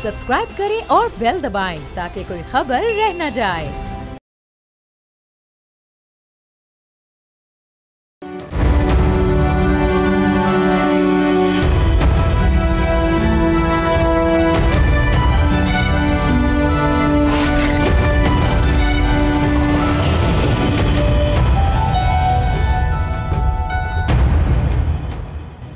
Subscribe करें और bell दबाएं ताकि कोई खबर रह न जाए।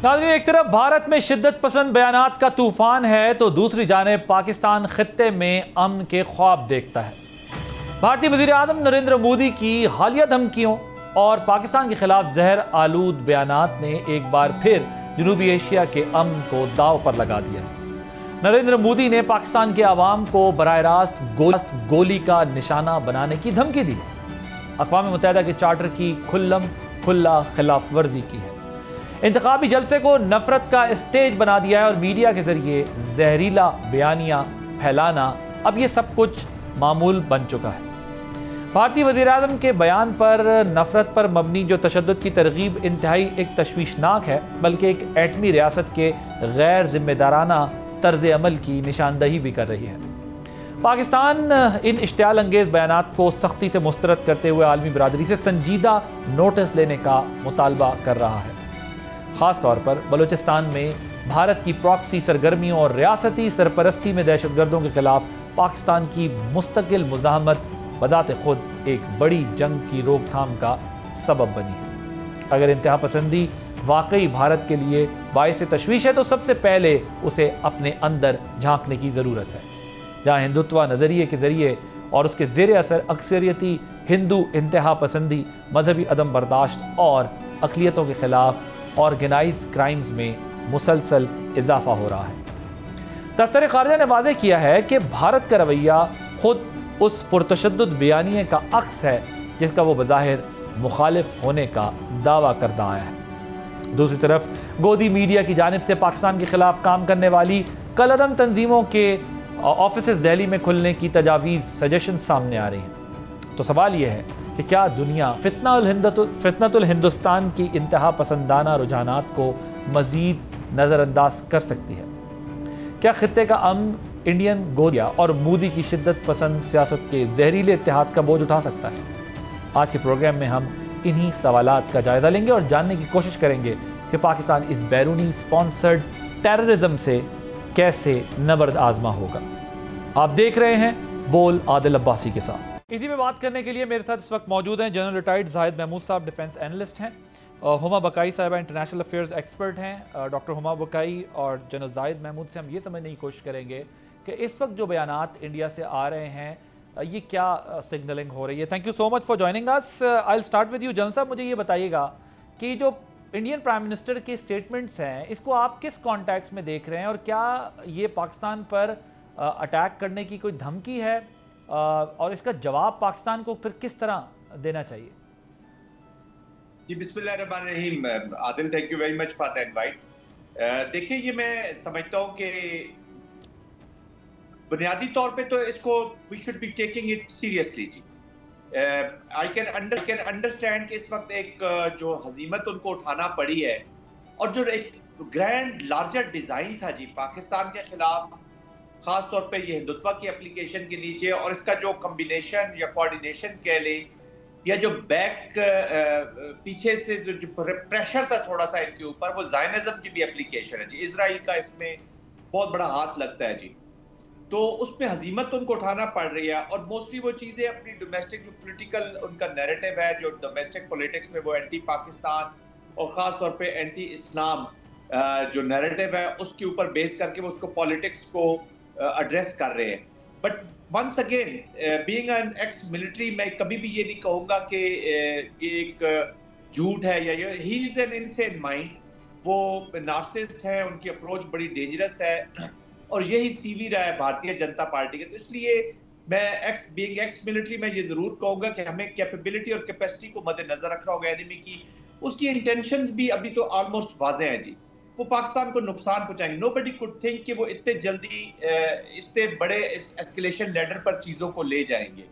नाज़रीन, एक तरफ भारत में शिद्दत पसंद बयानात का तूफान है तो दूसरी जानिब पाकिस्तान खित्ते में अमन के ख्वाब देखता है। भारतीय वज़ीर आज़म नरेंद्र मोदी की हालिया धमकियों और पाकिस्तान के खिलाफ जहर आलूद बयानात ने एक बार फिर जनूबी एशिया के अमन को दाव पर लगा दिया। नरेंद्र मोदी ने पाकिस्तान के अवाम को बराह रास्त गोली का निशाना बनाने की धमकी दी। अक़वाम मुत्तहिदा के चार्टर की खुल्ला खिलाफ वर्जी की है। इंतखाबी जलसे को नफरत का स्टेज बना दिया है और मीडिया के जरिए जहरीला बयानियां फैलाना अब ये सब कुछ मामूल बन चुका है। भारतीय वज़ीर आज़म के बयान पर नफरत पर मबनी जो तशद्दुद की तरगीब इंतहाई एक तशवीशनाक है, बल्कि एक एटमी रियासत के गैर जिम्मेदाराना तर्ज अमल की निशानदही भी कर रही है। पाकिस्तान इन इश्तियाल अंगेज़ बयानात को सख्ती से मुस्तरद करते हुए आलमी बरादरी से संजीदा नोटिस लेने का मुतालबा कर रहा है। ख़ास तौर पर बलूचिस्तान में भारत की प्रॉक्सी सरगर्मियों और रियासती सरपरस्ती में दहशतगर्दों के खिलाफ पाकिस्तान की मुस्तकिल मुज़ाहमत बदाते खुद एक बड़ी जंग की रोकथाम का सबब बनी है। अगर इंतहा पसंदी वाकई भारत के लिए बाइस तशवीश है तो सबसे पहले उसे अपने अंदर झांकने की ज़रूरत है। जहाँ हिंदुत्व नज़रिए के ज़रिए और उसके ज़ेर असर अक्सरियती हिंदू इंतहा पसंदी, मजहबी अदम बर्दाश्त और अक़लियतों के खिलाफ ऑर्गेनाइज क्राइम्स में मुसलसल इजाफा हो रहा है। दफ्तर खारजा ने वाज़ेह किया है कि भारत का रवैया खुद उस पुरतशद्दुद बयानिए का अक्स है जिसका वो बज़ाहिर मुखालिफ होने का दावा करता आया है। दूसरी तरफ गोदी मीडिया की जानिब से पाकिस्तान के खिलाफ काम करने वाली कलअदम तंजीमों के ऑफिस दिल्ली में खुलने की तजावीज़ सजेशन सामने आ रही हैं। तो सवाल यह है कि क्या दुनिया फितनतुल हिंदुस्तान की इंतहा पसंदाना रुझानात को मज़ीद नज़रअंदाज कर सकती है? क्या खित्ते का अमन इंडियन गोदिया और मोदी की शिद्दत पसंद सियासत के जहरीले इत्तेहाद का बोझ उठा सकता है? आज के प्रोग्राम में हम इन्हीं सवालात का जायज़ा लेंगे और जानने की कोशिश करेंगे कि पाकिस्तान इस बैरूनी स्पॉन्सर्ड टेररिज्म से कैसे नबर्द आजमा होगा। आप देख रहे हैं बोल आदिल अब्बासी के साथ। इसी में बात करने के लिए मेरे साथ इस वक्त मौजूद हैं जनरल रिटायर्ड जाहिद महमूद साहब, डिफेंस एनालिस्ट हैं, हुमा बकाई साहिबा इंटरनेशनल अफेयर्स एक्सपर्ट हैं। डॉक्टर हुमा बकाई और जनरल जाहिद महमूद से हम ये समझने की कोशिश करेंगे कि इस वक्त जो बयानात इंडिया से आ रहे हैं ये क्या सिग्नलिंग हो रही है। Thank you so much for joining us. I will start with you general साहब, मुझे ये बताइएगा कि जो इंडियन प्राइम मिनिस्टर के स्टेटमेंट्स हैं इसको आप किस कॉन्टेक्स्ट में देख रहे हैं और क्या ये पाकिस्तान पर अटैक करने की कोई धमकी है और इसका जवाब पाकिस्तान को फिर किस तरह देना चाहिए? जी बिस्मिल्लाहिर्रहमानिर्रहीम। Adil, thank you very much for the invite. देखिए, ये मैं समझता हूँ कि बुनियादी तौर पे तो इसको we should be taking it seriously जी। आई कैन अंडरस्टैंड कि इस वक्त एक जो हजीमत उनको उठाना पड़ी है और जो एक ग्रैंड लार्जर डिज़ाइन था जी पाकिस्तान के खिलाफ, ख़ास तौर पे ये हिंदुत्व की एप्लीकेशन के नीचे और इसका जो कम्बिनेशन या कोऑर्डिनेशन कह लें या जो बैक पीछे से जो प्रेशर था थोड़ा सा इनके ऊपर, वो ज़ायनिज़्म की भी एप्लीकेशन है जी। इजराइल का इसमें बहुत बड़ा हाथ लगता है जी। तो उसमें हजीमत उनको उठाना पड़ रही है और मोस्टली वो चीज़ें अपनी डोमेस्टिक जो पोलिटिकल उनका नैरेटिव है, जो डोमेस्टिक पॉलिटिक्स में वो एंटी पाकिस्तान और ख़ास तौर पे एंटी इस्लाम जो नैरेटिव है उसके ऊपर बेस करके वो उसको पॉलिटिक्स को एड्रेस कर रहे हैं। But once again being an ex military, मैं कभी भी ये नहीं कहूँगा कि ये एक झूठ है या ये he is an insane mind. वो नार्सिसिस्ट है, उनकी अप्रोच बड़ी डेंजरस है और यही सीवी रहा है भारतीय जनता पार्टी के। तो इसलिए मैं बीइंग एक्स मिलिट्री में ये ज़रूर कहूँगा कि हमें कैपेबिलिटी और कैपेसिटी को मद्देनजर रखना होगा एनिमी की। उसकी इंटेंशंस भी अभी तो ऑलमोस्ट वाज़ेह हैं जी। वो पाकिस्तान को नुकसान पहुंचाएंगे। नोबडी कुड थिंक कि वो इतने जल्दी इतने बड़े एस्केलेशन लैडर पर चीज़ों को ले जाएंगे।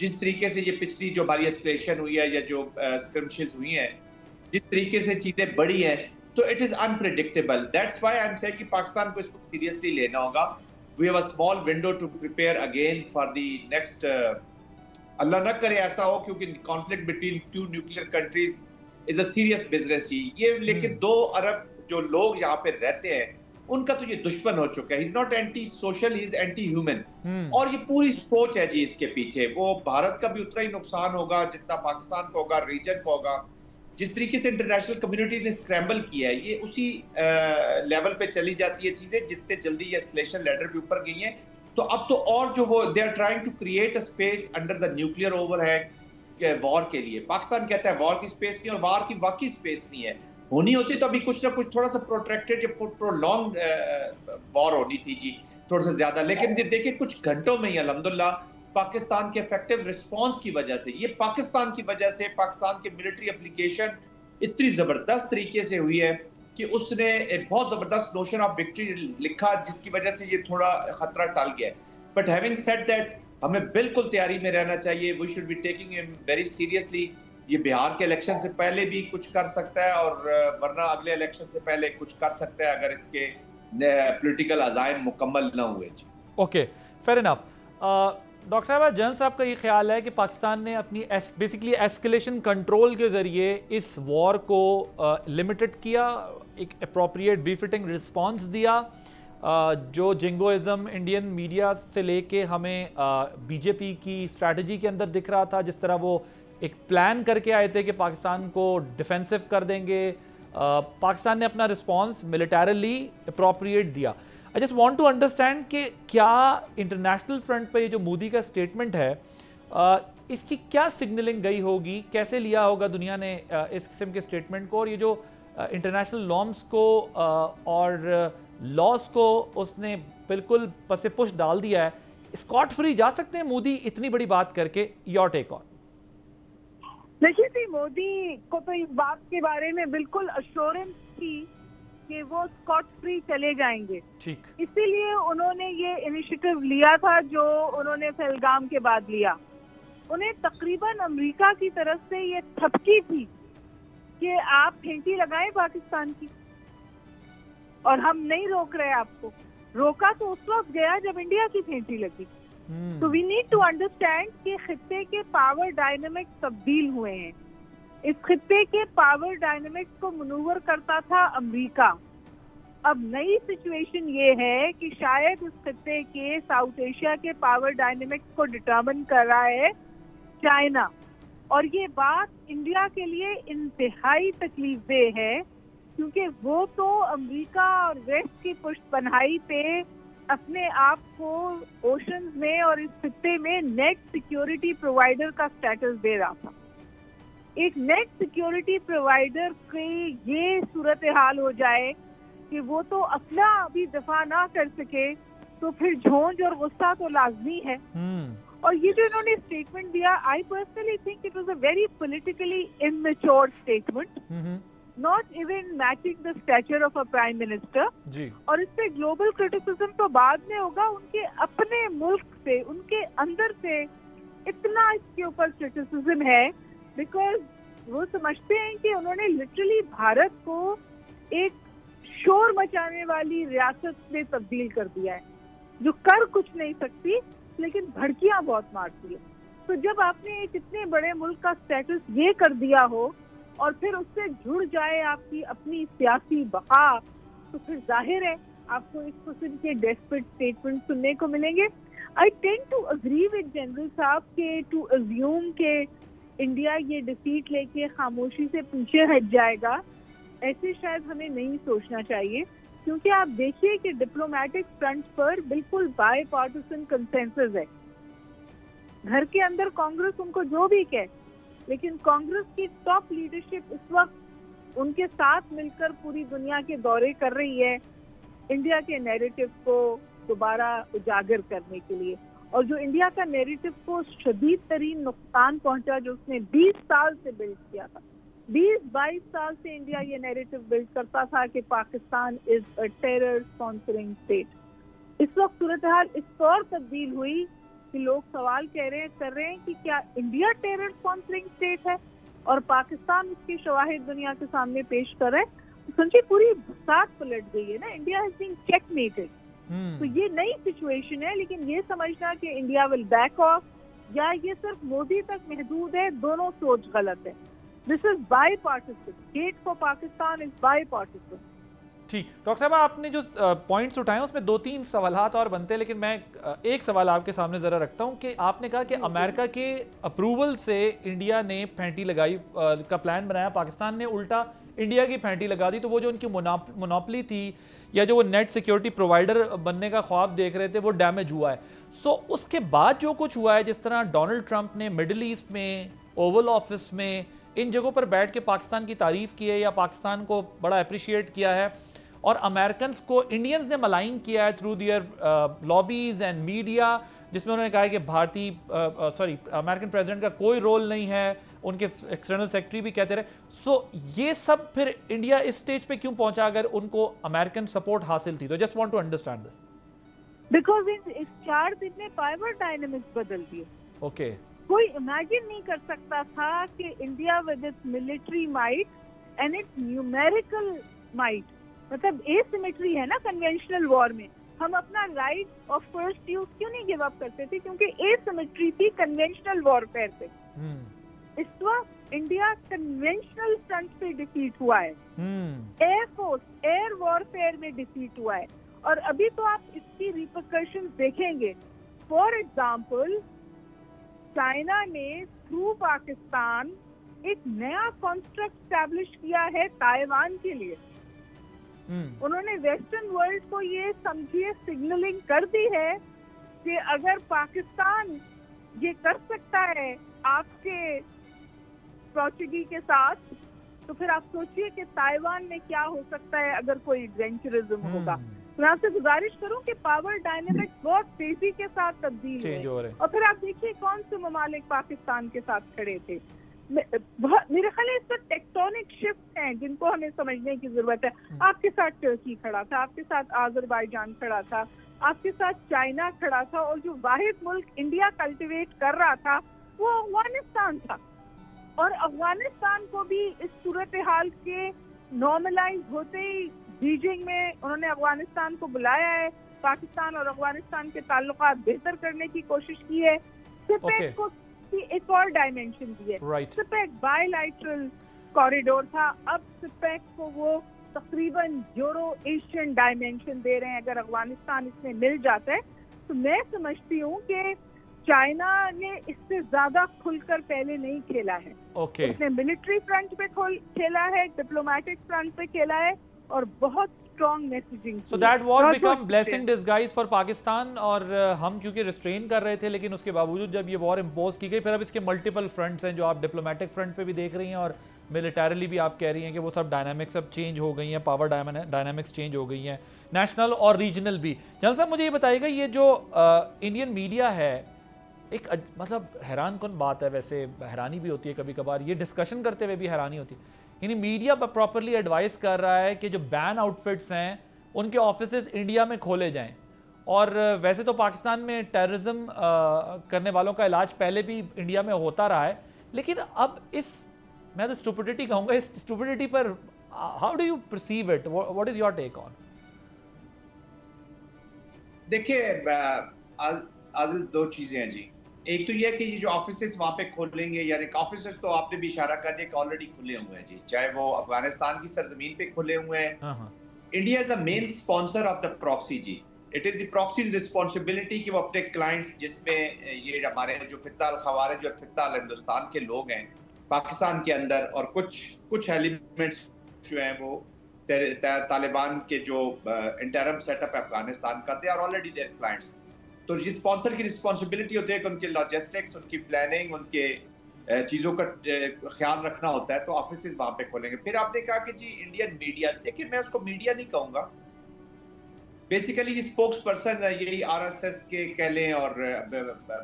जिस तरीके से ये पिछली जो हमारी एस्केलेशन हुई है या जो स्क्रम्शेस हुई हैं, जिस तरीके से चीज़ें बढ़ी हैं, तो it is unpredictable. That's why I am saying कि पाकिस्तान को इसको सीरियसली लेना होगा we have a small window to prepare again for the next अल्लाह न करे ऐसा हो, क्योंकि conflict between two nuclear countries is a serious business जी ये। लेकिन 2 अरब जो लोग यहाँ पे रहते हैं उनका तो ये दुश्मन हो चुका है। He's not anti-social, he's anti-human। और ये पूरी सोच है जी इसके पीछे। वो भारत का भी उतना ही नुकसान होगा जितना पाकिस्तान को होगा, रीजन को होगा। जिस तरीके से इंटरनेशनल कम्युनिटी ने स्क्रैम्बल किया है, ये उसी लेवल पे चली जाती है चीजें जितने जल्दी ये एस्केलेशन लेडर पे ऊपर गई हैं। तो अब तो और जो वो they are trying to create a space under the nuclear overhead war के लिए। पाकिस्तान कहता है वॉर की स्पेस नहीं, और वॉर की वाकई स्पेस नहीं है। होनी होती तो अभी कुछ ना कुछ थोड़ा सा प्रोट्रैक्टेड या प्रोलॉन्ग वॉर होनी थी जी, थोड़ा सा ज्यादा। लेकिन देखिए कुछ घंटों में ही अल्हम्दुलिल्लाह पाकिस्तान के इफेक्टिव रिस्पांस की वजह से, ये पाकिस्तान की वजह से, पाकिस्तान के मिलिट्री एप्लीकेशन इतनी जबरदस्त तरीके से हुई है कि उसने एक बहुत जबरदस्त नोशन ऑफ विक्ट्री लिखा, जिसकी वजह से ये थोड़ा खतरा टल गया। बट हैविंग सेड दैट, हमें बिल्कुल तैयारी में रहना चाहिए। We should be taking him very seriously. ये बिहार के इलेक्शन से पहले भी कुछ कर सकता है, और वरना अगले इलेक्शन से पहले कुछ कर सकता है अगर इसके पॉलिटिकल अज़ाइम मुकम्मल न हुए। Okay, fair enough. डॉक्टर साहब, जनरल साहब का ये ख्याल है कि पाकिस्तान ने अपनी बेसिकली एस्केलेशन कंट्रोल के ज़रिए इस वॉर को लिमिटेड किया, एक अप्रोप्रिएट बीफिटिंग रिस्पांस दिया, जो जिंगोइज़म इंडियन मीडिया से लेके हमें बीजेपी की स्ट्रैटेजी के अंदर दिख रहा था, जिस तरह वो एक प्लान करके आए थे कि पाकिस्तान को डिफेंसिव कर देंगे। पाकिस्तान ने अपना रिस्पांस मिलिटरली अप्रोप्रिएट दिया। I just want to understand कि क्या इंटरनेशनल फ्रंट पे ये जो मोदी का स्टेटमेंट है, इसकी क्या सिग्नलिंग गई होगी, कैसे लिया होगा दुनिया ने इस किस्म के स्टेटमेंट को, और ये जो इंटरनेशनल नॉर्म्स को और लॉस को उसने बिल्कुल पसे पुश डाल दिया है। स्कॉट फ्री जा सकते हैं मोदी इतनी बड़ी बात करके? Your take on. देखिए जी, मोदी को तो इस बात के बारे में बिल्कुल अश्योरेंस थी कि वो स्कॉट फ्री चले जाएंगे। ठीक, इसीलिए उन्होंने ये इनिशिएटिव लिया था जो उन्होंने पहलगाम के बाद लिया। उन्हें तकरीबन अमेरिका की तरफ से ये थपकी थी कि आप फेंटी लगाएं पाकिस्तान की, और हम नहीं रोक रहे आपको। रोका तो उस वक्त गया जब इंडिया की फेंटी लगी। तो वी नीड टू अंडरस्टैंड कि खित्ते के पावर डायनामिक्स तब्दील हुए हैं। इस खित्ते के पावर डायनामिक्स को मनूवर करता था अमेरिका। अब नई सिचुएशन ये है कि शायद इस खित्ते के साउथ एशिया के पावर डायनामिक्स को डिटरमिन कर रहा है चाइना, और ये बात इंडिया के लिए इंतहाई तकलीफदेह है, क्योंकि वो तो अमेरिका और वेस्ट की पुष्टपनाही पे अपने आप को ओशंस में और इस खित्ते में नेट सिक्योरिटी प्रोवाइडर का स्टेटस दे रहा था। एक नेट सिक्योरिटी प्रोवाइडर की ये सूरत हाल हो जाए कि वो तो अपना अभी दफा ना कर सके, तो फिर झोंझ और गुस्सा तो लाजमी है। और ये जो इन्होंने स्टेटमेंट दिया, I personally think it was a very politically immature statement, not even matching the stature of a prime minister. और इस पे ग्लोबल क्रिटिसिज्म तो बाद में होगा, उनके अपने मुल्क से, उनके अंदर से इतना इसके ऊपर क्रिटिसिज्म है, बिकॉज वो समझते हैं कि उन्होंने लिटरली भारत को एक शोर मचाने वाली रियासत में तब्दील कर दिया है, जो कर कुछ नहीं सकती लेकिन भड़कियां बहुत मारती है। तो जब आपने एक इतने बड़े मुल्क का स्टेटस ये कर दिया हो और फिर उससे जुड़ जाए आपकी अपनी सियासी बका, तो फिर जाहिर है आपको इस किस्म के डेस्परेट स्टेटमेंट सुनने को मिलेंगे। I tend to agree with general साहब के टू अज्यूम के इंडिया ये डिफीट लेके खामोशी से पीछे हट जाएगा, ऐसे शायद हमें नहीं सोचना चाहिए, क्योंकि आप देखिए कि डिप्लोमेटिक फ्रंट पर बिल्कुल बाय पार्टिसन कंसेंसस है। घर के अंदर कांग्रेस उनको जो भी कहे, लेकिन कांग्रेस की टॉप लीडरशिप इस वक्त उनके साथ मिलकर पूरी दुनिया के दौरे कर रही है इंडिया के नैरेटिव को दोबारा उजागर करने के लिए। और जो इंडिया का नैरेटिव को शदीद तरीन नुकसान पहुंचा, जो उसने 20 साल से बिल्ड किया था, 20-22 साल से इंडिया ये नैरेटिव बिल्ड करता था कि Pakistan is a terror sponsoring state. इस वक्त सूरत हाल इस तौर तब्दील हुई कि लोग सवाल कर रहे हैं कि क्या इंडिया टेरर स्पॉन्सरिंग स्टेट है और पाकिस्तान इसके शवाहिद दुनिया के सामने पेश कर रहा है। तो समझिए पूरी साथ पलट गई है ना। India has been checkmated. तो ये नई सिचुएशन है, लेकिन ये समझना कि इंडिया विल बैक ऑफ या ये सिर्फ मोदी तक महदूद है, दोनों सोच गलत है। This is by partition, get for Pakistan is by partition. ठीक, डॉक्टर साहब आपने जो पॉइंट्स उठाए उसमें 2-3 सवालात और बनते हैं, लेकिन मैं एक सवाल आपके सामने ज़रा रखता हूं कि आपने कहा कि अमेरिका के अप्रूवल से इंडिया ने फेंटी लगाई का प्लान बनाया, पाकिस्तान ने उल्टा इंडिया की फेंटी लगा दी, तो वो जो उनकी मोनोपली थी या जो वो नेट सिक्योरिटी प्रोवाइडर बनने का ख्वाब देख रहे थे वो डैमेज हुआ है। सो उसके बाद जो कुछ हुआ है, जिस तरह डोनाल्ड ट्रंप ने मिडिल ईस्ट में, ओवल ऑफिस में, इन जगहों पर बैठ के पाकिस्तान की तारीफ की है या पाकिस्तान को बड़ा अप्रिशिएट किया है, और अमेरिकन को इंडियंस ने मलाइन किया है through their lobbies and media, जिसमें उन्होंने कहा है कि अमेरिकन प्रेसिडेंट का कोई रोल नहीं है, उनके एक्सटर्नल सेक्रेटरी भी कहते रहे। सो ये सब फिर इंडिया इस स्टेज पे क्यों पहुंचा अगर उनको अमेरिकन सपोर्ट हासिल थी? तो just want to understand this. Because इस 4 दिन में पावर डायनेमिक्स बदल दिए। ओके, कोई इमेजिन नहीं कर सकता था कि India with its military might and it's numerical might, मतलब एसिमेट्री है ना कन्वेंशनल वॉर में, हम अपना राइट ऑफ फर्स्ट यूज क्यों नहीं गिव अप करते थे? क्योंकि एसिमेट्री थी कन्वेंशनल वॉरफेयर पे। इस वक्त इंडिया कन्वेंशनल फ्रंट पे डिफीट हुआ है, एयरफोर्स एयर वॉरफेयर में डिफीट हुआ है, और अभी तो आप इसकी रिपरकशंस देखेंगे। फॉर एग्जाम्पल, चाइना ने थ्रू पाकिस्तान एक नया कॉन्स्ट्रक्ट स्टैब्लिश किया है ताइवान के लिए। उन्होंने वेस्टर्न वर्ल्ड को ये समझिए सिग्नलिंग कर दी है कि अगर पाकिस्तान ये कर सकता है आपके पोर्चुगी के साथ, तो फिर आप सोचिए कि ताइवान में क्या हो सकता है अगर कोई एडवेंचरिज्म होगा। तो मैं आपसे गुजारिश करूं कि पावर डायनेमिक्स बहुत तेजी के साथ तब्दील हुए, और फिर आप देखिए कौन से ममालिक पाकिस्तान के साथ खड़े थे। मेरे ख्याल इस पर टेक्टोनिक शिफ्ट हैं जिनको हमें समझने की जरूरत है। आपके साथ टर्की खड़ा था, आपके साथ आज़रबाईजान खड़ा था, आपके साथ चाइना खड़ा था, और जो वाहिद मुल्क इंडिया कल्टिवेट कर रहा था वो अफगानिस्तान था। और अफगानिस्तान को भी इस सूरत हाल के नॉर्मलाइज होते ही बीजिंग में उन्होंने अफगानिस्तान को बुलाया है, पाकिस्तान और अफगानिस्तान के ताल्लुकात बेहतर करने की कोशिश की है। सिपेक को एक और डायमेंशन दी है। सिपेक बायलैटरल कॉरिडोर था, अब सिपेक को वो तकरीबन यूरो एशियन डायमेंशन दे रहे हैं। अगर अफगानिस्तान इसमें मिल जाता है तो मैं समझती हूँ कि चाइना ने इससे ज्यादा खुलकर पहले नहीं खेला है। उसने मिलिट्री फ्रंट पे खेला है, डिप्लोमेटिक फ्रंट पे खेला है, और बहुत strong messaging. So that war become blessing disguise for Pakistan, और हम क्योंकि रिस्ट्रेन कर रहे थे, लेकिन उसके बावजूद जब ये वॉर इम्पोज की गई, फिर अब इसके मल्टीपल फ्रंट्स हैं जो आप डिप्लोमेटिक फ्रंट पे भी देख रही हैं, और मिलिटरीली भी आप कह रही हैं कि वो सब डायनामिक्स अब चेंज हो गई हैं, पावर डायनामिक्स चेंज हो गई हैं, नेशनल और रीजनल भी। जनरल साहब मुझे ये बताइएगा, ये जो इंडियन मीडिया है, एक मतलब हैरान कौन बात है, वैसे हैरानी भी होती है कभी कभार, ये डिस्कशन करते हुए भी हैरानी होती है, यानी मीडिया प्रॉपरली एडवाइस कर रहा है कि जो बैन आउटफिट्स हैं उनके ऑफिसेज इंडिया में खोले जाएं, और वैसे तो पाकिस्तान में टेररिज्म करने वालों का इलाज पहले भी इंडिया में होता रहा है, लेकिन अब मैं तो स्टुपिडिटी कहूँगा, इस स्टुपिडिटी पर how do you perceive it, what is your take on? देखिए आदिल, दो चीजें हैं जी। एक तो ये कि ये जो ऑफिसेस वहाँ पे खोलेंगे, यानी ऑफिसेस तो आपने भी इशारा कर दिया कि ऑलरेडी खुले हुए हैं जी, चाहे वो अफगानिस्तान की सरजमीन पे खुले हुए हैं। India is a main sponsor of the proxy जी। It is the proxy's responsibility कि वो अपने क्लाइंट्स, जिसमें ये हमारे जो फित्ता अल खवारिज और फित्ता अल हिंदुस्तान के लोग हैं पाकिस्तान के अंदर, और कुछ एलिमेंट्स जो हैं वो तालिबान के जो इंटरम सेटअप है अफगानिस्तान का, they are already their clients. तो जिस स्पॉन्सर की रिस्पॉन्सिबिलिटी होती है कि उनके लॉजिस्टिक्स, उनकी प्लानिंग, उनके चीज़ों का ख्याल रखना होता है, तो ऑफिस वहाँ पे खोलेंगे। फिर आपने कहा कि जी इंडियन मीडिया, देखिए मैं उसको मीडिया नहीं कहूँगा, बेसिकली स्पोक्स पर्सन यही आरएसएस के कह लें और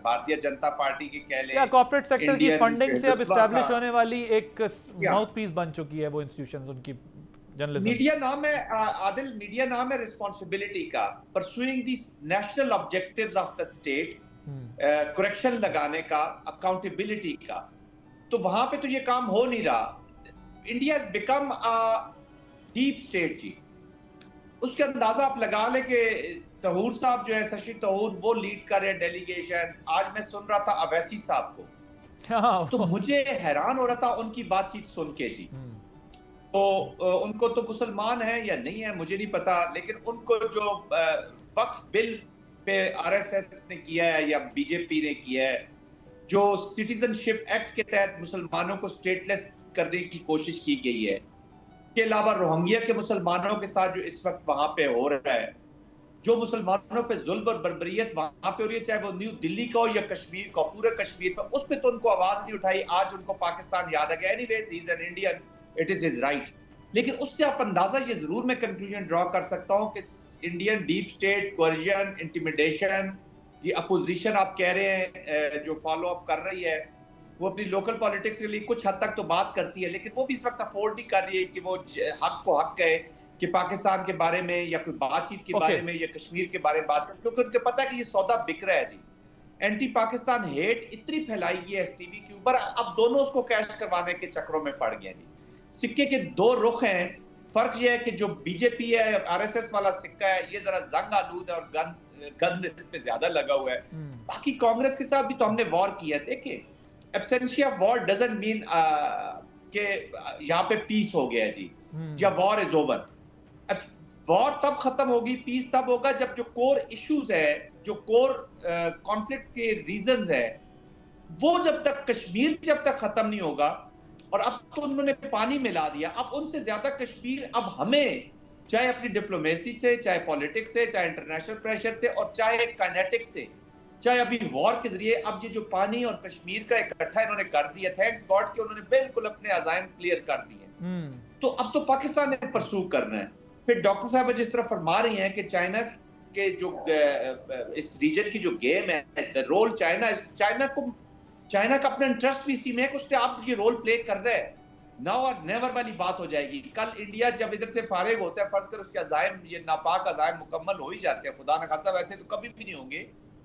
भारतीय जनता पार्टी के कह लें, कॉर्पोरेट सेक्टर की फंडिंग से अब एस्टैब्लिश होने वाली एक माउथपीस बन चुकी है वो इंस्टीट्यूशंस, उनकी जर्नलिज्म। मीडिया नाम है आदिल, मीडिया नाम है रिस्पांसिबिलिटी का, pursuing the national objectives of the state, correction लगाने का, अकाउंटेबिलिटी का। तो वहां पे तो ये काम हो नहीं रहा। India has become a deep state जी। उसके अंदाजा आप लगा ले कि तहूर साहब जो है, शशि तहूर, वो लीड कर रहे हैं डेलीगेशन। आज मैं सुन रहा था अवैसी साहब को, तो मुझे हैरान हो रहा था उनकी बातचीत सुन के जी। तो उनको तो मुसलमान है या नहीं है मुझे नहीं पता, लेकिन उनको जो वक्फ बिल पे आरएसएस ने किया है या बीजेपी ने किया है, जो सिटीजनशिप एक्ट के तहत मुसलमानों को स्टेटलेस करने की कोशिश की गई है, के अलावा रोहिंग्या के मुसलमानों के साथ जो इस वक्त वहां पे हो रहा है, जो मुसलमानों पे जुल्म और बर्बरियत वहां पे हो रही है, चाहे वो न्यू दिल्ली का हो या कश्मीर का, पूरे कश्मीर पर, उस पे तो उनको आवाज नहीं उठाई। आज उनको पाकिस्तान याद आ गया। Anyways he is an Indian, it is his right. लेकिन उससे आप अंदाजा ये जरूर मैं कंक्लूजन ड्रॉ कर सकता हूं कि इंडियन डीप स्टेट, कोएर्जन, इंटिमिडेशन, ये अपोजिशन आप कह रहे हैं जो फॉलो अप कर रही है, वो अपनी लोकल पॉलिटिक्स के लिए कुछ हद तक तो बात करती है, लेकिन वो भी इस वक्त अफोर्ड नहीं कर रही है कि वो हक को हक कहे कि पाकिस्तान के बारे में या कोई बातचीत के बारे में या कश्मीर के बारे में बात करें, क्योंकि उनको पता है कि ये सौदा बिक रहा है जी। एंटी पाकिस्तान हेट इतनी फैलाई गई है एसटीवी के ऊपर, अब दोनों उसको कैश करवाने के चक्रों में पड़ गए जी। सिक्के के दो रुख हैं। फर्क यह है कि जो बीजेपी है, आरएसएस वाला सिक्का है, ये जरा जंग आलूद है और गंद इस पे ज्यादा लगा हुआ है। बाकी कांग्रेस के साथ भी तो हमने वॉर किया है। देखिए, absentia of war doesn't mean कि यहाँ पे पीस हो गया जी या वॉर इज ओवर। वॉर तब खत्म होगी, पीस तब होगा जब जो कोर इश्यूज है, जो कोर कॉन्फ्लिक्ट के रीजंस है, वो जब तक कश्मीर जब तक खत्म नहीं होगा। और अब तो उन्होंने पानी मिला दिया, अब उनसे ज्यादा कश्मीर अब हमें, चाहे अपनी डिप्लोमेसी से, चाहे पॉलिटिक्स से, चाहे इंटरनेशनल प्रेशर से, और चाहे काइनेटिक्स से, चाहे अभी वॉर के जरिए, अब ये जो पानी और कश्मीर का इकट्ठा इन्होंने कर दिया, थैंक्स गॉड कि उन्होंने बिल्कुल अपने अज़ाइम क्लियर कर दिए। तो अब तो पाकिस्तान ने परसू करना है। फिर डॉक्टर साहब जिस तरह फरमा रही हैं कि चाइना के जो इस रीजन की जो गेम है, द रोल चाइना का अपना इंटरेस्ट भी इसी में है कि उसने आप ये रोल प्ले कर रहा है। नाउ और नेवर वाली बात हो जाएगी। कल इंडिया जब इधर से फारिग होता है, फर्ज कर उसके अज़ाइम, ये नापाक अज़ाइम मुकम्मल हो ही जाते हैं, खुदा न खास्ता, वैसे तो कभी भी नहीं होंगे।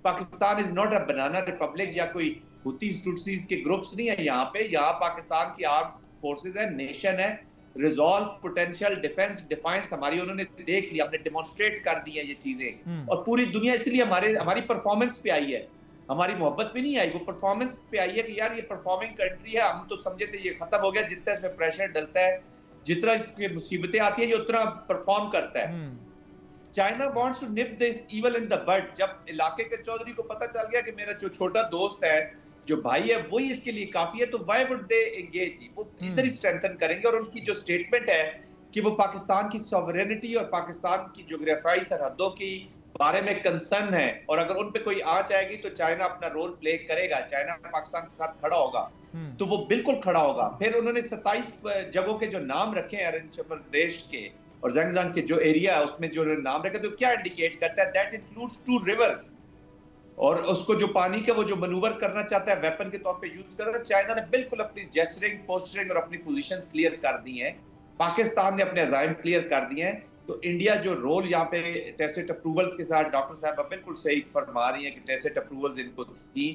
Pakistan is not a banana Republic या कोई हुतीस टुटसीज के ग्रुप्स नहीं है यहाँ पे। यहाँ पाकिस्तान की आर्म फोर्सेज है, नेशन है, रिजॉल्व, पोटेंशियल, डिफेंस, डिफाइंस हमारी उन्होंने देख लिया, हमने डेमोन्स्ट्रेट कर दी है ये चीजें। और पूरी दुनिया इसलिए हमारी परफॉर्मेंस पे आई है, हमारी मोहब्बत पे नहीं आई, वो परफॉर्मेंस पे आई है कि यार ये परफॉर्मिंग कंट्री है। हम तो समझे थे ये खत्म हो गया, जितना इसमें प्रेशर डलता है, जितना इसमें मुसीबतें आती है, ये उतना परफॉर्म करता है। China wants to nip this evil in the bud. जब इलाके के चौधरी को पता चल गया कि मेरा जो छोटा दोस्त है, जो भाई है, वही इसके लिए काफी है, तो व्हाई वुड दे एंगेज? वो इधर ही स्ट्रेंथन करेंगे। और उनकी जो स्टेटमेंट है कि वो पाकिस्तान की सॉवरेनिटी और पाकिस्तान की ज्योग्राफियाई सरहदों की बारे में कंसर्न है, और अगर उन पे कोई आंच आएगी तो चाइना अपना रोल प्ले करेगा, चाइना पाकिस्तान के साथ खड़ा होगा, तो वो बिल्कुल खड़ा होगा। फिर उन्होंने 27 जगहों के जो नाम रखे हैं अरुणाचल प्रदेश के और ज़ेंगजान के जो एरिया है उसमें जो नाम रखे, तो क्या इंडिकेट करता है? That includes 2 reverse. और उसको जो पानी का वो जो मनूवर करना चाहता है, वेपन के तौर पे यूज कर रहा है, चाइना ने बिल्कुल अपनी जेस्चरिंग, पोस्चरिंग और अपनी पोजीशंस क्लियर कर दी हैं। पाकिस्तान ने अपने अज़ाइम क्लियर कर दिए हैं। तो इंडिया जो रोल यहाँ पे टेसिट अप्रूवल्स के साथ, डॉक्टर साहब बिल्कुल सही फरमा रही हैं कि टेसिट अप्रूवल्स इनको दी,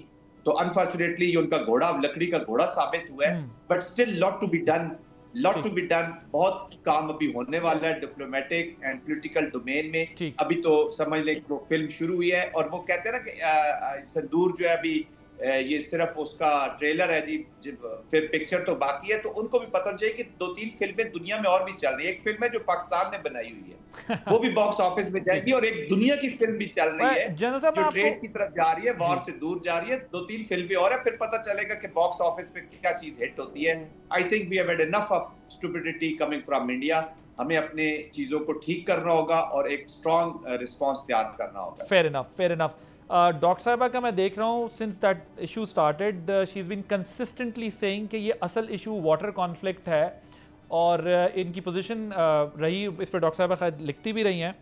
तो अनफॉर्चुनेटली ये उनका घोड़ा, लकड़ी का घोड़ा साबित हुआ है। But still lot to be done, lot to be done. बहुत काम अभी होने वाला है डिप्लोमेटिक एंड पॉलिटिकल डोमेन में। अभी तो समझ लें वो फिल्म शुरू हुई है, और वो कहते हैं ना कि संदूर जो है अभी ये सिर्फ उसका ट्रेलर है जी, फिर पिक्चर तो बाकी है। तो उनको भी पता चाहिए कि 2-3 फिल्में दुनिया में और भी चल रही है। एक फिल्म है जो पाकिस्तान ने बनाई हुई है, वो भी बॉक्स ऑफिस में जाएगी, और एक दुनिया की फिल्म भी चल रही है जो ट्रेड की तरफ जा रही है, वॉर से दूर जा रही है। 2-3 फिल्में और है, फिर पता चलेगा कि बॉक्स ऑफिस पे क्या चीज हिट होती है। I think we have had enough of stupidity coming from India. हमें अपने चीजों को ठीक करना होगा और एक स्ट्रॉन्ग रिस्पॉन्स तैयार करना होगा। Fair enough, fair enough. Doctor साहिबा का मैं देख रहा हूँ, since that issue started she is been consistently saying कि ये असल इशू वाटर कॉन्फ्लिक्ट है, और इनकी पोजीशन रही, इस पर डॉक्टर साहिबा शायद लिखती भी रही हैं।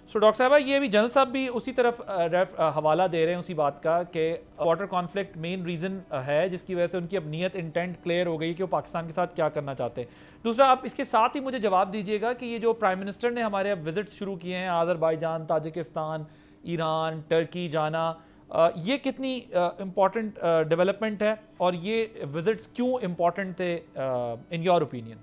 सो डॉक्टर साहिबा, ये भी जनरल साहब भी उसी तरफ हवाला दे रहे हैं उसी बात का कि वाटर कॉन्फ्लिक्ट मेन रीज़न है जिसकी वजह से उनकी अब नीयत, इंटेंट क्लियर हो गई कि वो पाकिस्तान के साथ क्या करना चाहते हैं। दूसरा, आप इसके साथ ही मुझे जवाब दीजिएगा कि ये जो प्राइम मिनिस्टर ने हमारे अब विजिट शुरू किए हैं, आज़रबाईजान, ताजिकिस्तान, ईरान, टर्की जाना, ये कितनी इम्पॉर्टेंट डेवलपमेंट है, और ये विजिट्स क्यों इम्पॉर्टेंट थे इन योर ओपिनियन?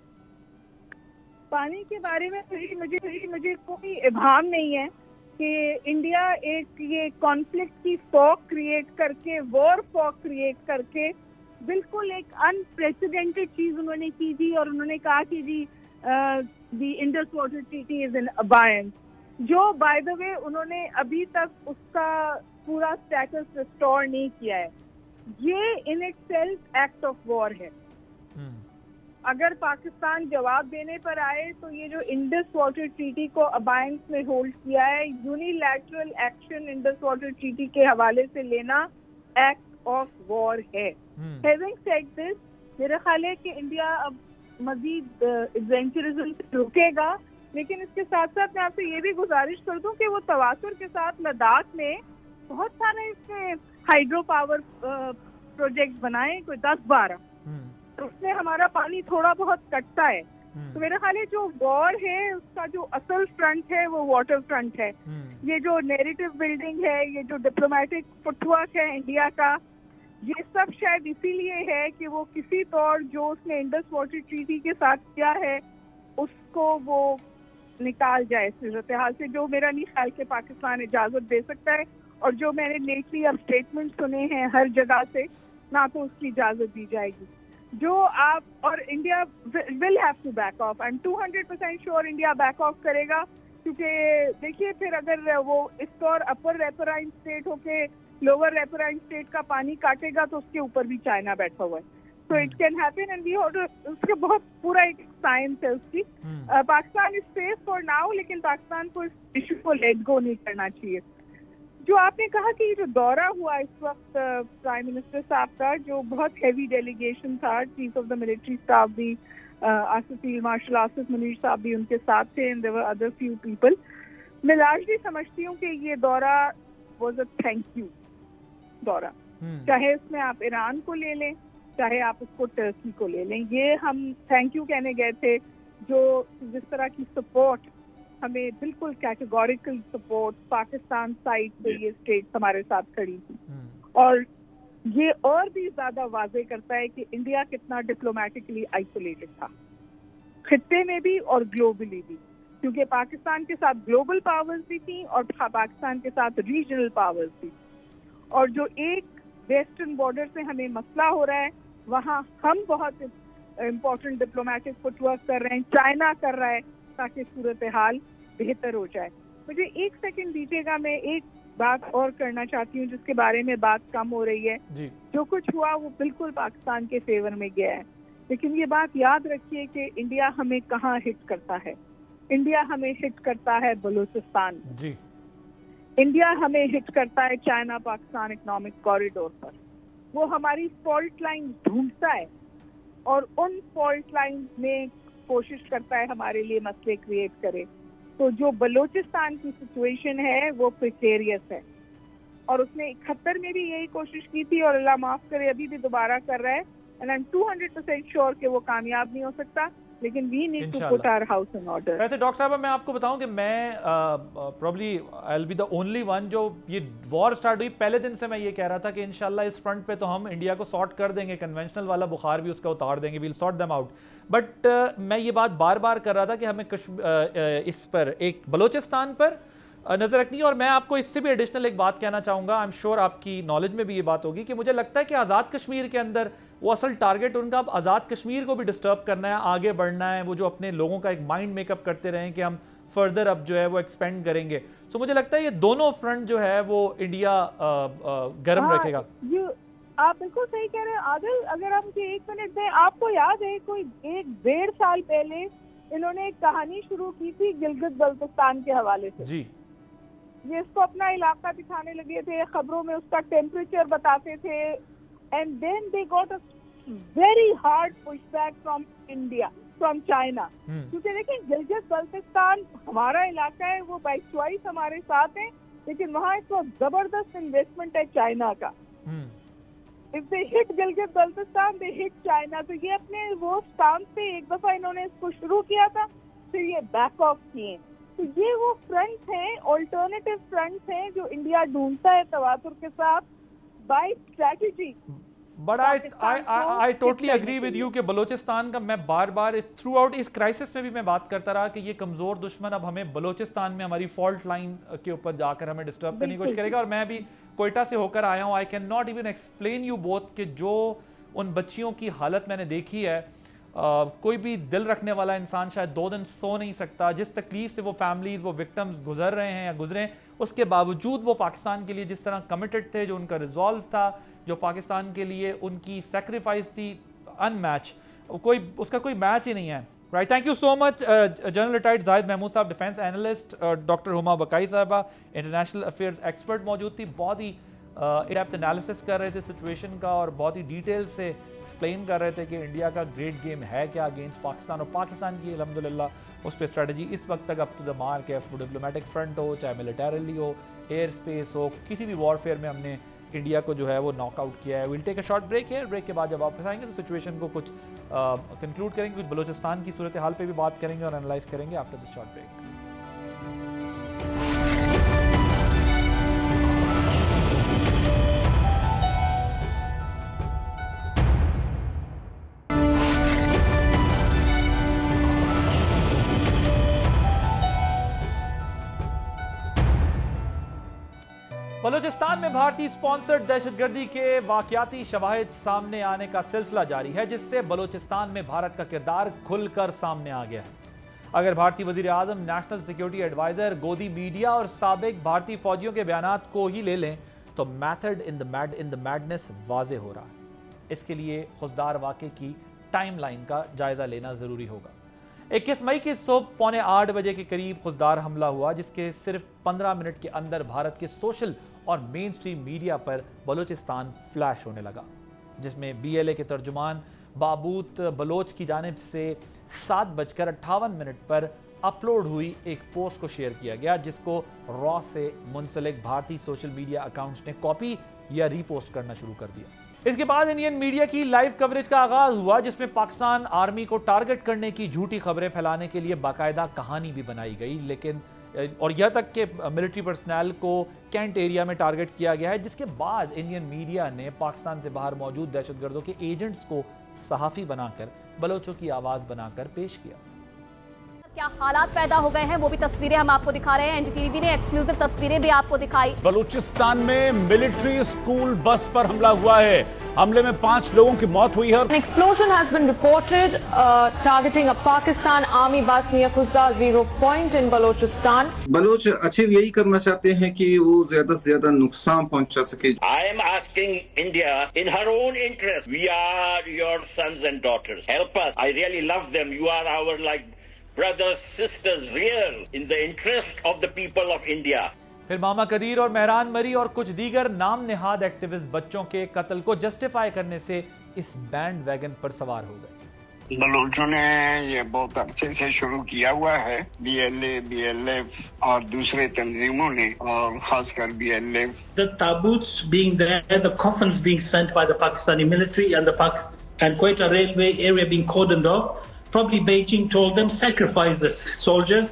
पानी के बारे में मुझे कोई इबाम नहीं है कि इंडिया एक ये कॉन्फ्लिक्ट की फॉग क्रिएट करके, वॉर फॉग क्रिएट करके बिल्कुल एक अनप्रेसिडेंटेड चीज उन्होंने की थी, और उन्होंने कहा कि जी the Indus Water Treaty is in abeyance, जो बाय द वे उन्होंने अभी तक उसका पूरा स्टेटस रिस्टोर नहीं किया है। ये in itself act of war है। अगर पाकिस्तान जवाब देने पर आए तो ये जो इंडस वाटर ट्रीटी को अबायंस में होल्ड किया है, unilateral action Indus Water treaty के हवाले से लेना एक्ट ऑफ वॉर है। हैविंग सेड दिस, मेरा ख्याल है कि इंडिया अब मजीद एडवेंचरिज्म से रुकेगा, लेकिन इसके साथ साथ मैं आपसे ये भी गुजारिश कर दूं कि वो तवासुर के साथ लद्दाख में बहुत सारे इसमें हाइड्रो पावर प्रोजेक्ट बनाए, कोई 10-12, तो उसमें हमारा पानी थोड़ा बहुत कटता है। तो मेरा ख्याल है जो वॉर है उसका जो असल फ्रंट है वो वाटर फ्रंट है। ये जो नैरेटिव बिल्डिंग है, ये जो डिप्लोमेटिक फुटवर्क है इंडिया का, ये सब शायद इसीलिए है कि वो किसी तौर जो उसने इंडस वाटर ट्रीटी के साथ किया है उसको वो निकाल जाए सूरत हाल से, जो मेरा नहीं ख्याल के पाकिस्तान इजाजत दे सकता है। और जो मैंने लेटली अब स्टेटमेंट सुने हैं हर जगह से, ना तो उसकी इजाजत दी जाएगी। जो आप और India will have to back off. I am 200% sure India back off करेगा, क्योंकि देखिए फिर अगर वो इस तौर अपर रेपराइन स्टेट होके लोअर रेपराइन स्टेट का पानी काटेगा तो उसके ऊपर भी चाइना बैठा हुआ है। तो it can happen and we उसके बहुत पूरा एक साइंस है उसकी। Pakistan is safe for now, लेकिन पाकिस्तान को इस इशू को लेट गो नहीं करना चाहिए। जो आपने कहा कि ये जो दौरा हुआ इस वक्त प्राइम मिनिस्टर साहब का, जो बहुत हैवी डेलीगेशन था, chief of the military staff भी, आसिफ फील्ड मार्शल आसिफ मुनीर साहब भी उनके साथ थे, and there were other few people. मैं लार्जली समझती हूँ कि ये दौरा वाज अ थैंक यू दौरा, चाहे उसमें आप ईरान को ले लें, चाहे आप उसको टर्की को ले लें। ये हम थैंक यू कहने गए थे, जो जिस तरह की सपोर्ट हमें, बिल्कुल कैटेगोरिकल सपोर्ट पाकिस्तान साइड से ये स्टेट हमारे साथ खड़ी थी। और ये और भी ज्यादा वाजे करता है कि इंडिया कितना डिप्लोमेटिकली आइसोलेटेड था, खित्ते में भी और ग्लोबली भी, क्योंकि पाकिस्तान के साथ ग्लोबल पावर्स भी थी और पाकिस्तान के साथ रीजनल पावर्स भी। और जो एक वेस्टर्न बॉर्डर से हमें मसला हो रहा है, वहाँ हम बहुत इम्पोर्टेंट डिप्लोमेटिक फुटवर्क कर रहे हैं, चाइना कर रहा है ताकि सूरत हाल बेहतर हो जाए। मुझे एक सेकंड दीजिएगा, मैं एक बात और करना चाहती हूँ जिसके बारे में बात कम हो रही है जी। जो कुछ हुआ वो बिल्कुल पाकिस्तान के फेवर में गया है, लेकिन ये बात याद रखिए कि इंडिया हमें कहाँ हिट करता है। इंडिया हमें हिट करता है बलूचिस्तान जी। इंडिया हमें हिट करता है चाइना पाकिस्तान इकोनॉमिक कॉरिडोर पर। वो हमारी फॉल्ट लाइन ढूंढता है और उन फॉल्ट लाइन में कोशिश करता है हमारे लिए मसले क्रिएट करे। तो जो बलूचिस्तान की सिचुएशन है वो प्रिकेरियस है, और उसने 71 में भी यही कोशिश की थी और अल्लाह माफ करे अभी भी दोबारा कर रहा है। एंड आई एम 200% श्योर कि वो कामयाब नहीं हो सकता, लेकिन we need to put our house in order. वैसे डॉक्टर साहब मैं आपको बताऊं कि मैं probably I will be the only one जो ये वॉर स्टार्ट हुई पहले दिन से मैं ये कह रहा था कि इंशाल्लाह इस फ्रंट पे तो हम इंडिया को सॉर्ट कर देंगे, कन्वेंशनल वाला बुखार भी उसका उतार देंगे, we'll sort them out. But मैं ये बात बार बार कर रहा था कि हमें इस पर एक बलूचिस्तान पर नजर रखनी है। और मैं आपको इससे भी एडिशनल एक बात कहना चाहूँगा, आई एम श्योर आपकी नॉलेज में भी ये बात होगी कि मुझे लगता है कि आज़ाद कश्मीर के अंदर वो असल टारगेट उनका अब आज़ाद कश्मीर को भी डिस्टर्ब करना है, आगे बढ़ना है, वो जो अपने लोगों का एक माइंड मेकअप करते रहे कि हम फर्दर अब जो है वो एक्सपेंड करेंगे। सो मुझे लगता है ये दोनों फ्रंट जो है वो इंडिया गर्म रखेगा। आप बिल्कुल सही कह रहे हैं आदिल। अगर आप मुझे एक मिनट दें, आपको याद है कोई 1-1.5 साल पहले इन्होंने एक कहानी शुरू की थी गिलगित बल्तिस्तान के हवाले से जी। ये इसको अपना इलाका दिखाने लगे थे, खबरों में उसका टेम्परेचर बताते थे, and then they got a very hard pushback from India, from China. क्योंकि देखिए गिलगित बल्तिस्तान हमारा इलाका है, वो बाय चॉइस हमारे साथ है, लेकिन वहाँ इस वक्त जबरदस्त इन्वेस्टमेंट है चाइना का। If they hit Gilgit Baltistan they hit China. तो ये अपने वो स्टांस पे एक दफा इन्होंने इसको शुरू किया था, फिर ये बैक ऑफ किए। तो ये वो फ्रंट हैं, ऑल्टरनेटिव फ्रंट हैं जो इंडिया ढूंढता है तवातुर के साथ by strategy but I totally agree with you कि बलूचिस्तान का, मैं बार बार थ्रू आउट इस क्राइसिस में भी मैं बात करता रहा कि ये कमजोर दुश्मन अब हमें बलूचिस्तान में हमारी फॉल्ट लाइन के ऊपर जाकर हमें डिस्टर्ब करने की कोशिश करेगा। और मैं भी कोयटा से होकर आया हूँ, I can not even explain you both कि जो उन बच्चियों की हालत मैंने देखी है, कोई भी दिल रखने वाला इंसान शायद 2 दिन सो नहीं सकता। जिस तकलीफ से वो फैमिलीज, वो विक्टिम्स गुजर रहे हैं या गुजरे, उसके बावजूद वो पाकिस्तान के लिए जिस तरह कमिटेड थे, जो उनका रिजॉल्व था, जो पाकिस्तान के लिए उनकी सेक्रीफाइस थी, अनमैच, उसका कोई मैच ही नहीं है। Right, thank you so much general retired Zahid Mahmood साहब, defence analyst, doctor Huma Bakai साहबा इंटरनेशनल अफेयर्स एक्सपर्ट मौजूद थी, बहुत ही इन-डेप्थ एनालिसिस कर रहे थे सिचुएशन का और बहुत ही डिटेल से एक्सप्लेन कर रहे थे कि इंडिया का ग्रेट गेम है क्या अगेंस्ट पाकिस्तान, और पाकिस्तान की अल्हम्दुलिल्लाह उस पर स्ट्रेटजी इस वक्त तक अप टू द मार्क है। डिप्लोमेटिक फ्रंट हो, चाहे मिलिटरीली हो, एयर स्पेस हो, किसी भी वॉरफेयर में हमने इंडिया को जो है वो नॉकआउट किया है। Will take a short break है, ब्रेक के बाद जब वापस आएंगे तो सिचुएशन को कुछ कंक्लूड करेंगे, कुछ बलूचिस्तान की सूरत हाल पे भी बात करेंगे और एनालाइज करेंगे after this short break. Balochistan में भारतीय स्पॉन्सर्ड दहशतगर्दी के वाकयाती शवाहिद सामने आने का सिलसिला जारी है, जिससे बलूचिस्तान में भारत का किरदार खुलकर सामने आ गया है। अगर भारतीय वजीर आजम, नेशनल सिक्योरिटी एडवाइजर, गोदी मीडिया और साबिक भारतीय फौजियों के बयानात को ही ले लें तो मैथड इन द मैडनेस वाजे हो रहा है। इसके लिए खुशदार वाक़े की टाइमलाइन का जायजा लेना जरूरी होगा। 21 मई की सुबह 7:45 बजे के करीब खुशदार हमला हुआ, जिसके सिर्फ 15 मिनट के अंदर भारत के सोशल और मेन स्ट्रीम मीडिया पर बलूचिस्तान फ्लैश होने लगा, जिसमें BLA के तर्जुमान बाबूत बलोच की जानिब से 7:58 पर अपलोड हुई एक पोस्ट को शेयर किया गया, जिसको रॉ से मुंसलिक भारतीय सोशल मीडिया अकाउंट्स ने कॉपी या रीपोस्ट करना शुरू कर दिया। इसके बाद इंडियन मीडिया की लाइव कवरेज का आगाज हुआ, जिसमें पाकिस्तान आर्मी को टारगेट करने की झूठी खबरें फैलाने के लिए बाकायदा कहानी भी बनाई गई, लेकिन और यह तक कि मिलिट्री पर्सनल को कैंट एरिया में टारगेट किया गया है, जिसके बाद इंडियन मीडिया ने पाकिस्तान से बाहर मौजूद दहशतगर्दों के एजेंट्स को सहाफ़ी बनाकर, बलोचों की आवाज़ बनाकर पेश किया। क्या हालात पैदा हो गए हैं वो भी तस्वीरें हम आपको दिखा रहे हैं। एनडीटीवी ने एक्सक्लूसिव तस्वीरें भी आपको दिखाई। बलूचिस्तान में मिलिट्री स्कूल बस पर हमला हुआ है। हमले में 5 लोगों की मौत हुई है। An explosion has been reported targeting a Pakistan Army bus near Khuzda Zero Point in Balochistan. Baloch achieve यही करना चाहते हैं कि वो ज्यादा से ज्यादा नुकसान पहुंचा सके। I am asking India in her own interest. We are your sons and daughters. Help us. I really love them. You are our brothers, sisters, real in the interest of the people of India. फिर मामा कदीर और मेहरान मरी और कुछ दीगर नाम Nehad activist बच्चों के कत्ल को जस्टिफाई करने से इस बैंड वैगन पर सवार हो गए। बलोचों ने ये बहुत अच्छे से शुरू किया हुआ है, BLA, BLF और दूसरे तंजीमों ने, और खासकर BLF. The taboos being there, the coffins being sent by the Pakistani military and and Quetta railway area being cordoned off. Probably Beijing told them sacrifice the soldiers.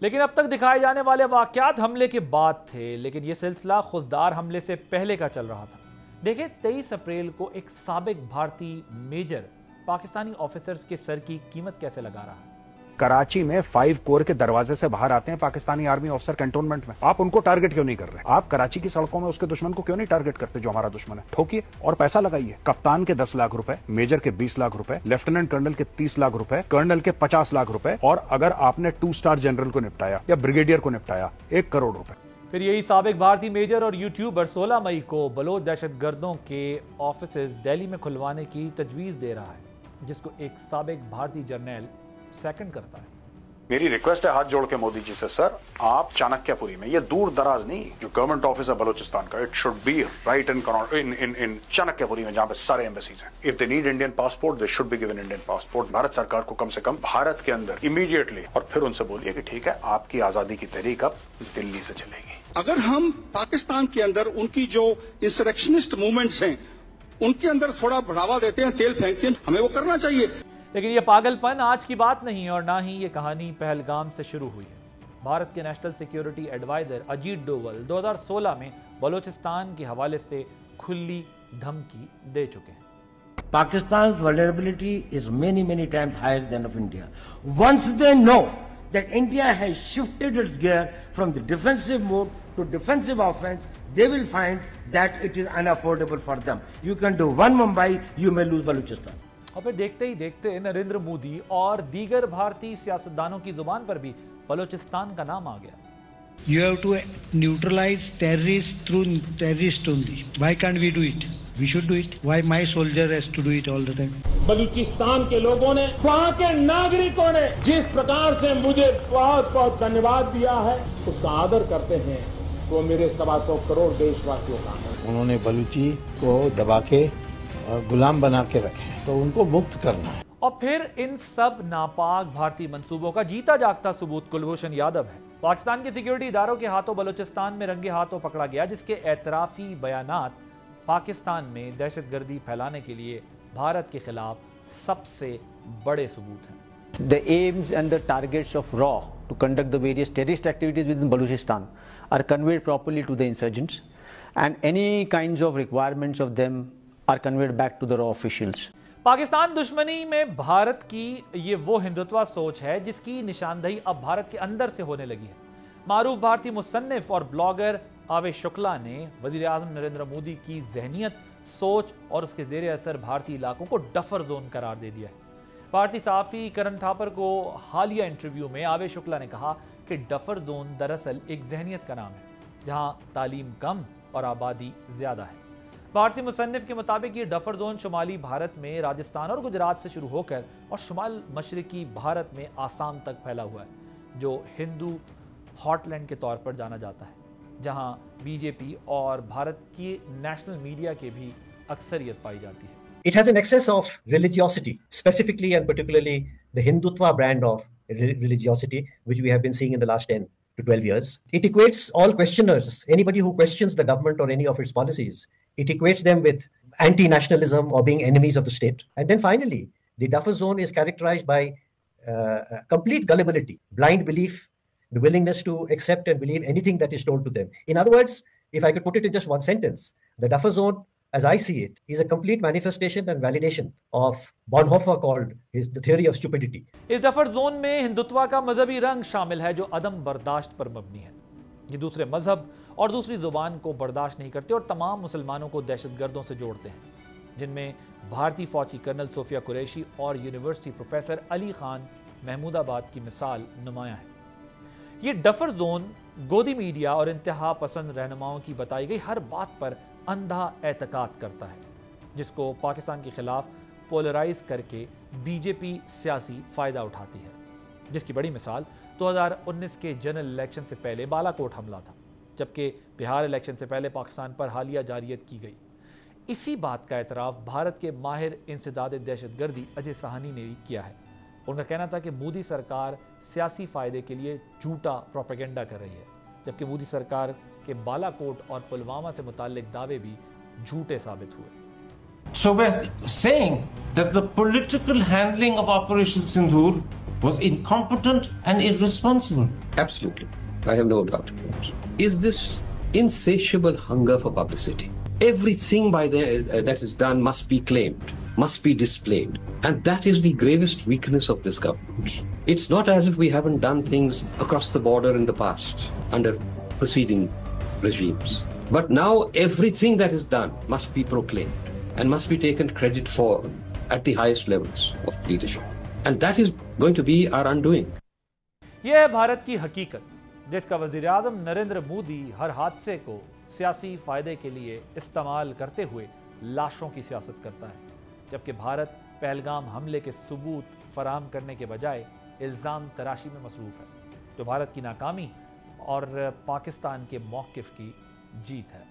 लेकिन अब तक दिखाए जाने वाले वाकयात हमले के बाद थे, लेकिन यह सिलसिला खुशदार हमले से पहले का चल रहा था। देखिए, 23 अप्रैल को एक साबिक भारतीय मेजर पाकिस्तानी ऑफिसर्स के सर की कीमत कैसे लगा रहा है। कराची में 5 कोर के दरवाजे से बाहर आते हैं पाकिस्तानी आर्मी ऑफिसर कैंटोनमेंट में। आप उनको टारगेट क्यों नहीं कर रहे? आप कराची की सड़कों में उसके दुश्मन को क्यों नहीं टारगेट करते जो हमारा दुश्मन है? ठोकिए और पैसा लगाइए। कप्तान के 10 लाख रुपए, मेजर के 20 लाख रुपए, लेफ्टिनेंट कर्नल के 30 लाख रुपए, कर्नल के 50 लाख रुपए, और अगर आपने 2 स्टार जनरल को निपटाया या ब्रिगेडियर को निपटाया 1 करोड़ रुपए। फिर यही साबिक भारतीय मेजर और यूट्यूबर 16 मई को बलोच दहशतगर्दों के ऑफिस दिल्ली में खुलवाने की तजवीज दे रहा है, जिसको एक साबिक भारतीय जर्नल सेकंड करता है। मेरी रिक्वेस्ट है हाथ जोड़ के मोदी जी से, सर आप चाणक्यपुरी में, ये दूर दराज नहीं, जो गवर्नमेंट ऑफिस है बलूचिस्तान का, इट शुड बी राइट इन चाणक्यपुरी में, जहां पे सारे एम्बेसीज हैं। If they need Indian passport they should be given Indian passport. Bharat सरकार को कम से कम भारत के अंदर इमीडिएटली, और फिर उनसे बोलिए कि ठीक है, आपकी आजादी की तहरीक अब दिल्ली से चलेगी। अगर हम पाकिस्तान के अंदर उनकी जो इंसरेक्शनिस्ट मूवमेंट्स हैं उनके अंदर थोड़ा बढ़ावा देते हैं, तेल फेंकते हैं, हमें वो करना चाहिए। लेकिन ये पागलपन आज की बात नहीं, और ना ही ये कहानी पहलगाम से शुरू हुई है। भारत के national security adviser Ajit Doval 2016 में बलूचिस्तान के हवाले से खुली धमकी दे चुके हैं। Pakistan's vulnerability is many times higher than of India. Once they know that India has shifted its gear from the defensive mode to defensive offense, they will find that it is unaffordable for them. You can do one Mumbai, you may lose Balochistan. और फिर देखते ही देखते नरेंद्र मोदी और दीगर भारतीय सियासतदानों की जुबान पर भी बलोचिस्तान का नाम आ गया। You have to neutralize terrorists through terrorists only. Why can't we do it? We should do it. Why my soldier has to do it all the time? Balochistan के लोगों ने, वहाँ के नागरिकों ने जिस प्रकार से मुझे बहुत धन्यवाद दिया है, उसका आदर करते हैं, वो मेरे 125 करोड़ देशवासियों का है। उन्होंने बलूची को दबा के गुलाम बना के रखे, तो उनको मुक्त करना है। और फिर इन सब नापाक भारतीय मंसूबों का जीता जागता सबूत कुलभूषण यादव है। पाकिस्तान के सिक्योरिटी इदारों के हाथों बलूचिस्तान में रंगे हाथों पकड़ा गया, जिसके एतराफी बयानात पाकिस्तान में दहशतगर्दी फैलाने के लिए भारत के खिलाफ सबसे बड़े सबूत हैं। The aims and the targets of RAW to conduct the various terrorist activities within Balochistan are conveyed properly to the insurgents, and any kinds of requirements of them are conveyed back to the RAW officials. Pakistan दुश्मनी में भारत की ये वो हिंदुत्व सोच है जिसकी निशानदेही अब भारत के अंदर से होने लगी है। मारूफ भारतीय मुसन्निफ और ब्लॉगर आवेश शुक्ला ने वजीर आज़म नरेंद्र मोदी की जहनियत, सोच और उसके ज़ेरे असर भारतीय इलाकों को डफर जोन करार दे दिया है। भारतीय सहाफ़ी करण थापर को हालिया इंटरव्यू में आवेश शुक्ला ने कहा कि डफर जोन दरअसल एक जहनियत का नाम है, जहाँ तालीम कम और आबादी ज़्यादा है। भारतीय मुसन्निफ के मुताबिक ये डफर जोन शुमाली भारत में राजस्थान और गुजरात से शुरू होकर और शुमाल मशरकी भारत में आसाम तक फैला हुआ है, जो हिंदू हॉटलैंड के तौर पर जाना जाता है, जहां बीजेपी और भारत की नेशनल मीडिया के भी अक्सरियत पाई जाती है। It has an excess of religiosity, specifically and particularly the Hindutva brand of religiosity, which we have been seeing in the last 10 to 12 years. It equates all questioners, anybody who questions the government or any of its policies, it equates them with anti-nationalism or being enemies of the state. And then finally, the buffer zone is characterized by complete gullibility, blind belief, the willingness to accept and believe anything that is told to them. In other words, if I could put it in just one sentence, the buffer zone, as I see it, is a complete manifestation and validation of Bonhoeffer called the theory of stupidity. इस duffer zone में हिंदुत्व का मजहबी रंग शामिल है, जो अदम बर्दाश्त पर मबनी है। ये दूसरे मजहब और दूसरी जुबान को बर्दाश्त नहीं करते और तमाम मुसलमानों को दहशतगर्दों से जोड़ते हैं, जिनमें भारतीय फौजी कर्नल सोफिया कुरैशी और यूनिवर्सिटी प्रोफेसर अली खान महमूदाबाद की मिसाल नुमाया है। ये डफर जोन गोदी मीडिया और इंतहा पसंद रहनुमाओं की बताई गई हर बात पर अंधा एतकाद करता है, जिसको पाकिस्तान के खिलाफ पोलराइज करके बीजेपी सियासी फायदा उठाती है, जिसकी बड़ी मिसाल 2019 के जनरल इलेक्शन से पहले बालाकोट हमला था, जबकि बिहार इलेक्शन से पहले पाकिस्तान पर हालिया जारियत की गई। इसी बात का एतराफ़ भारत के माहिर इंसदाद दहशतगर्दी अजय साहनी ने भी किया है। उनका कहना था कि मोदी सरकार सियासी फ़ायदे के लिए झूठा प्रोपेगेंडा कर रही है, जबकि मोदी सरकार के बालाकोट और पुलवामा से मुताल्लिक दावे भी झूठे साबित हुए। So we're saying that the political handling of Operation Sindoor was incompetent and irresponsible. Absolutely. I have no doubt about it. Is this insatiable hunger for publicity? Everything that is done must be claimed, must be displayed. And that is the gravest weakness of this government. It's not as if we haven't done things across the border in the past under preceding regimes. But now everything that is done must be proclaimed and must be taken credit for at the highest levels of leadership. And that is going to be our undoing. यह है भारत की हकीकत, जिसका वज़ीर आज़म नरेंद्र मोदी हर हादसे को सियासी फायदे के लिए इस्तेमाल करते हुए लाशों की सियासत करता है, जबकि भारत पहलगाम हमले के सबूत फराहम करने के बजाय इल्ज़ाम तराशी में मसरूफ़ है, जो भारत की नाकामी और पाकिस्तान के मौक़िफ़ की जीत है।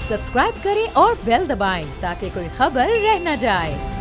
सब्सक्राइब करें और बेल दबाएं ताकि कोई खबर रह न जाए।